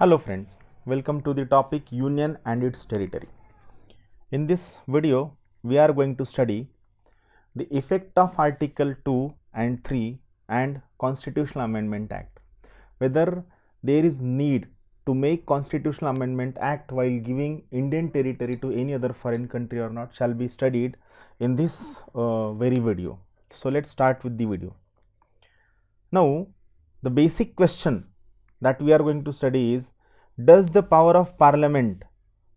Hello friends, welcome to the topic Union and its territory. In this video, we are going to study the effect of Article 2 and 3 and Constitutional Amendment Act. Whether there is need to make Constitutional Amendment Act while giving Indian territory to any other foreign country or not shall be studied in this very video. So let's start with the video. Now, the basic question that we are going to study is, does the power of parliament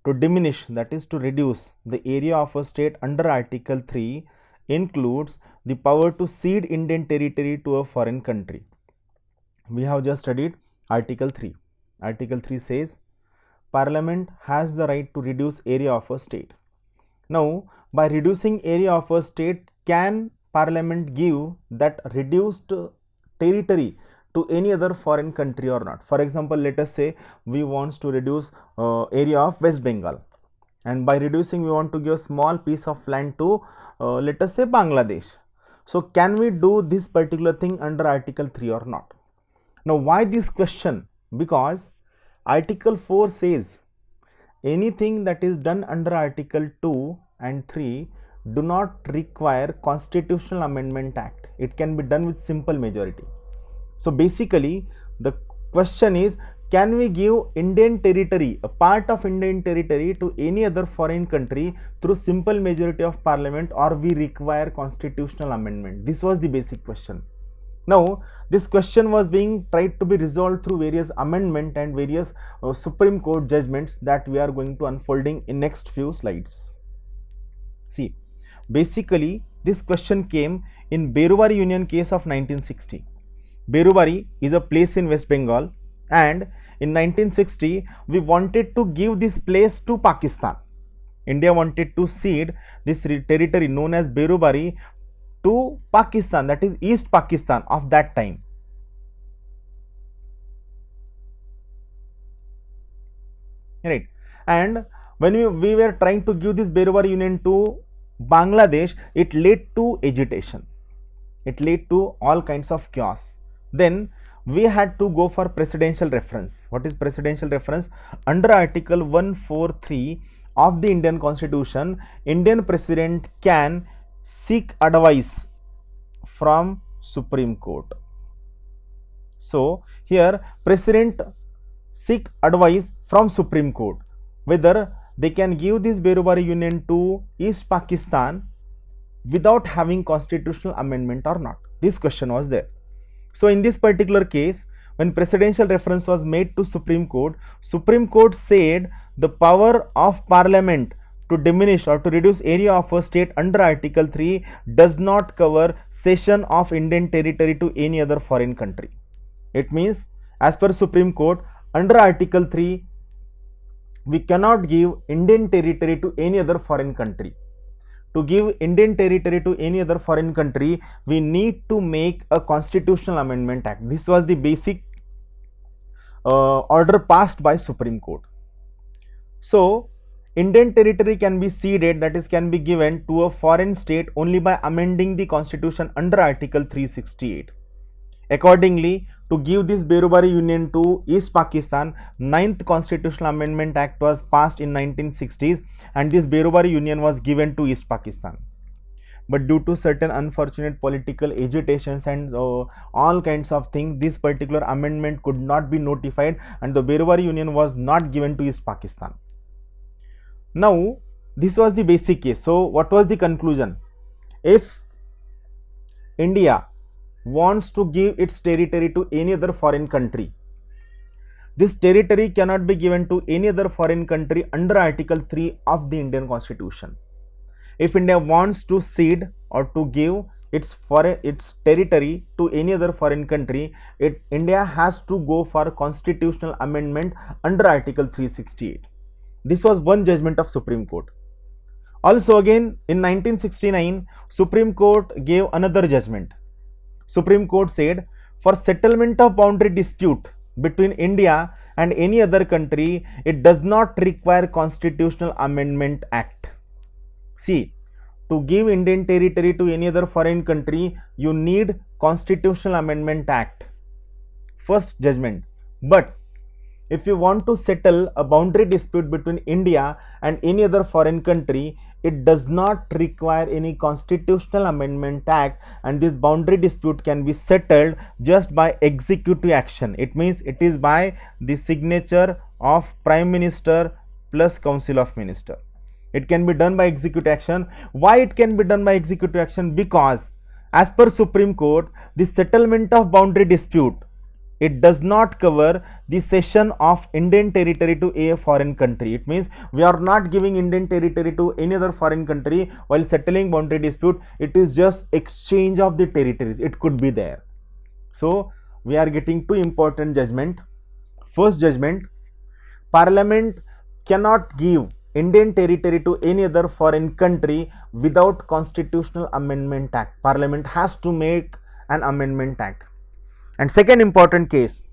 to diminish, that is to reduce, the area of a state under Article 3 includes the power to cede Indian territory to a foreign country? We have just studied Article 3. Article 3 says Parliament has the right to reduce area of a state. Now, by reducing area of a state, can Parliament give that reduced territory to any other foreign country or not? For example, let us say we want to reduce area of West Bengal, and by reducing we want to give a small piece of land to let us say Bangladesh. So can we do this particular thing under Article 3 or not? Now, why this question? Because Article 4 says anything that is done under Article 2 and 3 do not require Constitutional Amendment Act. It can be done with simple majority. So basically the question is, can we give Indian territory, a part of Indian territory, to any other foreign country through simple majority of parliament, or we require constitutional amendment? This was the basic question. Now this question was being tried to be resolved through various amendment and various Supreme Court judgments that we are going to unfolding in next few slides. See, basically this question came in Berubari Union case of 1960. Berubari is a place in West Bengal, and in 1960 we wanted to give this place to Pakistan. India wanted to cede this territory known as Berubari to Pakistan, that is East Pakistan of that time. Right, and when we were trying to give this Berubari Union to Bangladesh, it led to agitation, it led to all kinds of chaos. Then we had to go for presidential reference. What is presidential reference? Under Article 143 of the Indian Constitution, Indian President can seek advice from Supreme Court. So here President seek advice from Supreme Court whether they can give this Berubari Union to East Pakistan without having constitutional amendment or not. This question was there. So in this particular case, when presidential reference was made to Supreme Court said the power of parliament to diminish or to reduce area of a state under Article 3 does not cover cession of Indian territory to any other foreign country. It means, as per Supreme Court, under Article 3 we cannot give Indian territory to any other foreign country. To give Indian territory to any other foreign country, we need to make a Constitutional Amendment Act. This was the basic order passed by Supreme Court. So Indian territory can be ceded, that is can be given to a foreign state only by amending the constitution under Article 368. Accordingly, to give this Berubari Union to East Pakistan, 9th Constitutional Amendment Act was passed in 1960s, and this Berubari Union was given to East Pakistan. But due to certain unfortunate political agitations and all kinds of things, this particular amendment could not be notified and the Berubari Union was not given to East Pakistan. Now, this was the basic case. So, what was the conclusion? If India wants to give its territory to any other foreign country, this territory cannot be given to any other foreign country under Article 3 of the Indian Constitution. If India wants to cede or to give its territory to any other foreign country, India has to go for constitutional amendment under Article 368. This was one judgment of Supreme Court. Also again in 1969, Supreme Court gave another judgment. Supreme Court said, for settlement of boundary dispute between India and any other country, it does not require Constitutional Amendment Act. See, to give Indian territory to any other foreign country, you need Constitutional Amendment Act. First judgment. But If you want to settle a boundary dispute between India and any other foreign country, it does not require any constitutional amendment act, and this boundary dispute can be settled just by executive action. It means it is by the signature of Prime Minister plus Council of Minister. It can be done by executive action. Why it can be done by executive action? Because as per Supreme Court, the settlement of boundary dispute, it does not cover the cession of Indian territory to a foreign country. It means we are not giving Indian territory to any other foreign country while settling boundary dispute. It is just exchange of the territories. It could be there. So we are getting two important judgment. First judgment, Parliament cannot give Indian territory to any other foreign country without Constitutional Amendment Act. Parliament has to make an amendment act. And second important case,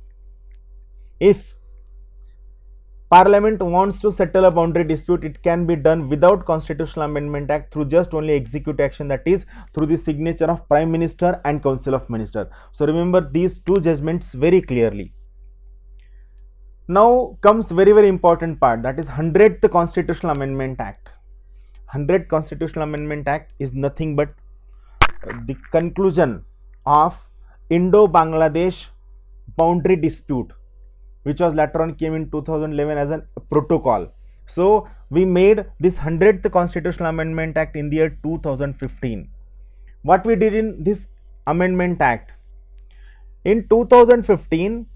if Parliament wants to settle a boundary dispute, it can be done without Constitutional Amendment Act through just only executive action, that is through the signature of Prime Minister and Council of Minister. So remember these two judgments very clearly. Now comes very important part, that is 100th Constitutional Amendment Act. 100th Constitutional Amendment Act is nothing but the conclusion of Indo-Bangladesh boundary dispute, which was later on came in 2011 as a protocol. So we made this 100th Constitutional Amendment Act in the year 2015. What we did in this Amendment Act? In 2015,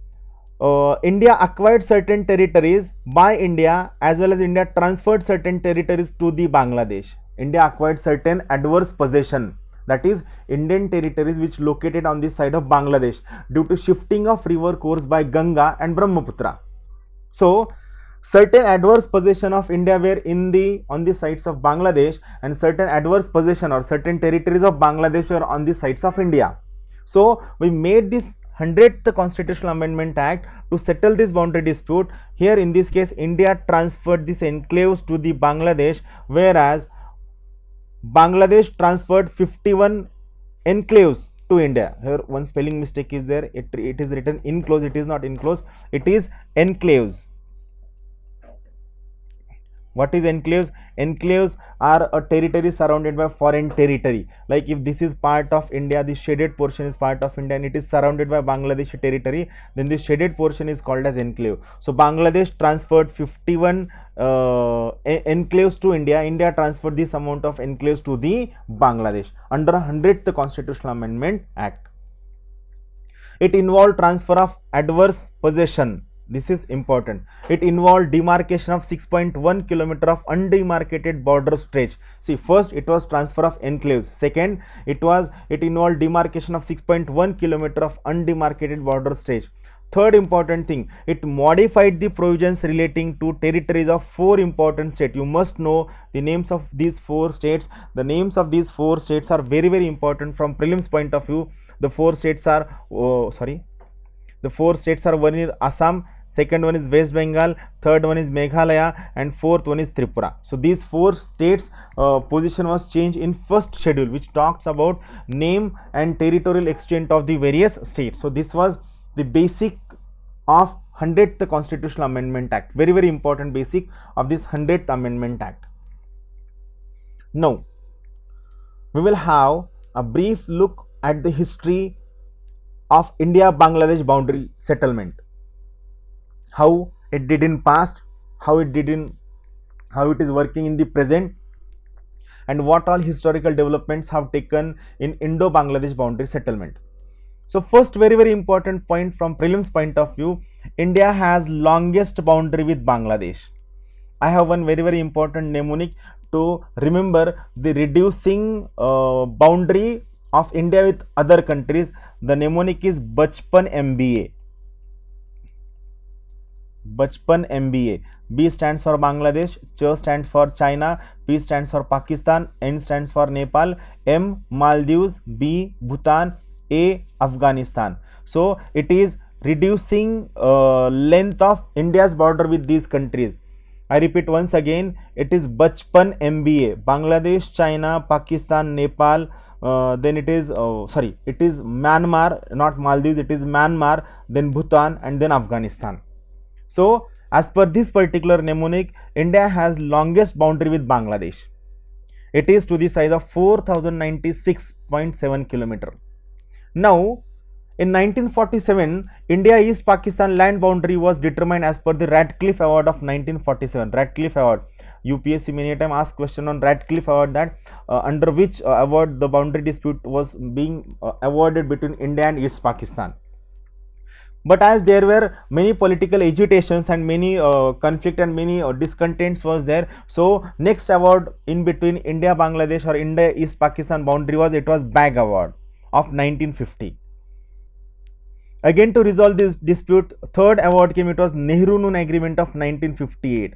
India acquired certain territories by India, as well as India transferred certain territories to the Bangladesh. India acquired certain adverse possession, that is Indian territories which located on this side of Bangladesh due to shifting of river course by Ganga and Brahmaputra. So certain adverse possession of India were on the sides of Bangladesh, and certain adverse possession or certain territories of Bangladesh were on the sides of India. So we made this 100th Constitutional Amendment Act to settle this boundary dispute. Here in this case, India transferred these enclaves to the Bangladesh, whereas Bangladesh transferred 51 enclaves to India. Here one spelling mistake is there. It is written enclose. It is not enclose. It is enclaves. What is enclaves? Enclaves are a territory surrounded by foreign territory. Like if this is part of India, this shaded portion is part of India and it is surrounded by Bangladeshi territory, then this shaded portion is called as enclave. So Bangladesh transferred 51 enclaves to India. India transferred this amount of enclaves to the Bangladesh under 100th Constitutional Amendment Act. It involved transfer of adverse possession. This is important. It involved demarcation of 6.1 kilometer of undemarcated border stretch. See, first it was transfer of enclaves. Second, it involved demarcation of 6.1 kilometer of undemarcated border stretch. Third important thing, it modified the provisions relating to territories of 4 important states. You must know the names of these 4 states. The names of these 4 states are very important from prelims point of view. The 4 states are one is Assam, second one is West Bengal, third one is Meghalaya, and fourth one is Tripura. So these 4 states position was changed in first schedule, which talks about name and territorial extent of the various states. So this was the basic of 100th Constitutional Amendment Act. Very important basic of this 100th Amendment Act. Now we will have a brief look at the history of India-Bangladesh boundary settlement, how it did in past, how it is working in the present, and what all historical developments have taken in Indo-Bangladesh boundary settlement. So first very important point from prelims point of view, India has longest boundary with Bangladesh. I have one very important mnemonic to remember the reducing boundary of India with other countries. The mnemonic is Bachpan MBA. Bachpan MBA. B stands for Bangladesh, Ch stands for China, P stands for Pakistan, N stands for Nepal, M Maldives, B Bhutan, A Afghanistan. So it is reducing length of India's border with these countries. I repeat once again, it is Bachpan MBA. Bangladesh, China, Pakistan, Nepal, then it is it is Myanmar, not Maldives, it is Myanmar, then Bhutan, and then Afghanistan. So as per this particular mnemonic, India has longest boundary with Bangladesh. It is to the size of 4096.7 kilometer. Now in 1947, India-East Pakistan land boundary was determined as per the Radcliffe Award of 1947. Radcliffe Award. UPSC many time asked question on Radcliffe Award, that under which award the boundary dispute was being awarded between India and East Pakistan. But as there were many political agitations and many conflict and many discontents was there, so next award in between India Bangladesh or India East Pakistan boundary was Bag Award of 1950. Again, to resolve this dispute, third award came. It was Nehru-Noon Agreement of 1958.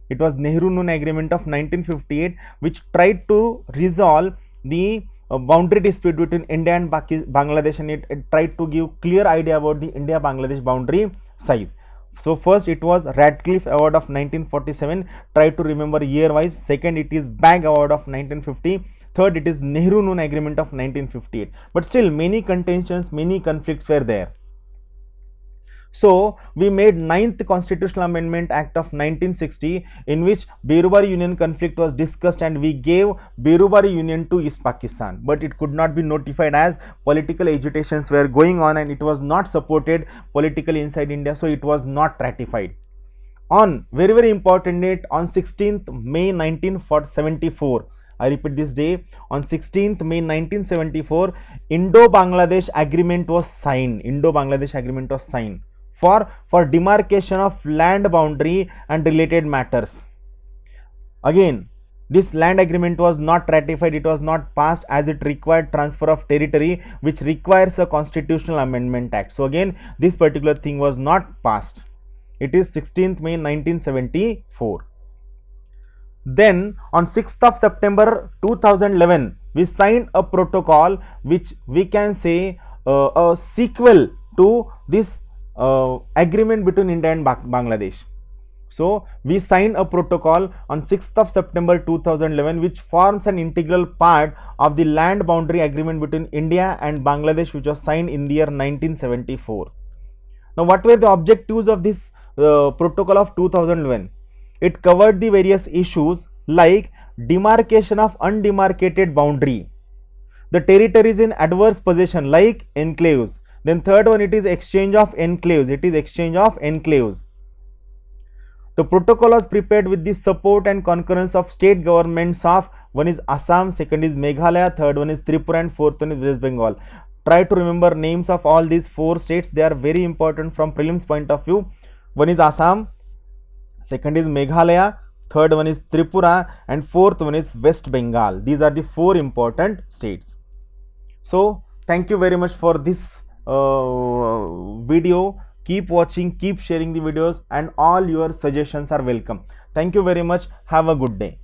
It was Nehru-Noon Agreement of 1958, which tried to resolve the boundary dispute between India and Bangladesh, and it tried to give clear idea about the India-Bangladesh boundary size. So first it was Radcliffe Award of 1947. Try to remember year wise. Second, it is Bag Award of 1950. Third, it is Nehru-Noon Agreement of 1958. But still many contentions, many conflicts were there. So we made 9th Constitutional Amendment Act of 1960, in which Birubari Union conflict was discussed, and we gave Birubari Union to East Pakistan, but it could not be notified as political agitations were going on and it was not supported politically inside India, so it was not ratified. On very important date, on 16th May 1974, I repeat this day, on 16th May 1974, Indo-Bangladesh Agreement was signed. Indo-Bangladesh Agreement was signed for demarcation of land boundary and related matters. Again, this land agreement was not ratified, it was not passed, as it required transfer of territory, which requires a constitutional amendment act. So again, this particular thing was not passed. It is 16th May 1974. Then on 6th of September 2011, we signed a protocol which we can say a sequel to this agreement between India and Bangladesh. So we signed a protocol on 6th of September 2011, which forms an integral part of the land boundary agreement between India and Bangladesh, which was signed in the year 1974. Now what were the objectives of this protocol of 2011? It covered the various issues like demarcation of undemarcated boundary, the territories in adverse possession like enclaves. Then third one, it is exchange of enclaves. The protocol was prepared with the support and concurrence of state governments of, one is Assam, second is Meghalaya, third one is Tripura, and fourth one is West Bengal. Try to remember names of all these 4 states. They are very important from prelims point of view. One is Assam, second is Meghalaya, third one is Tripura, and fourth one is West Bengal. These are the 4 important states. So thank you very much for this video. Keep watching, keep sharing the videos, and all your suggestions are welcome. Thank you very much. Have a good day.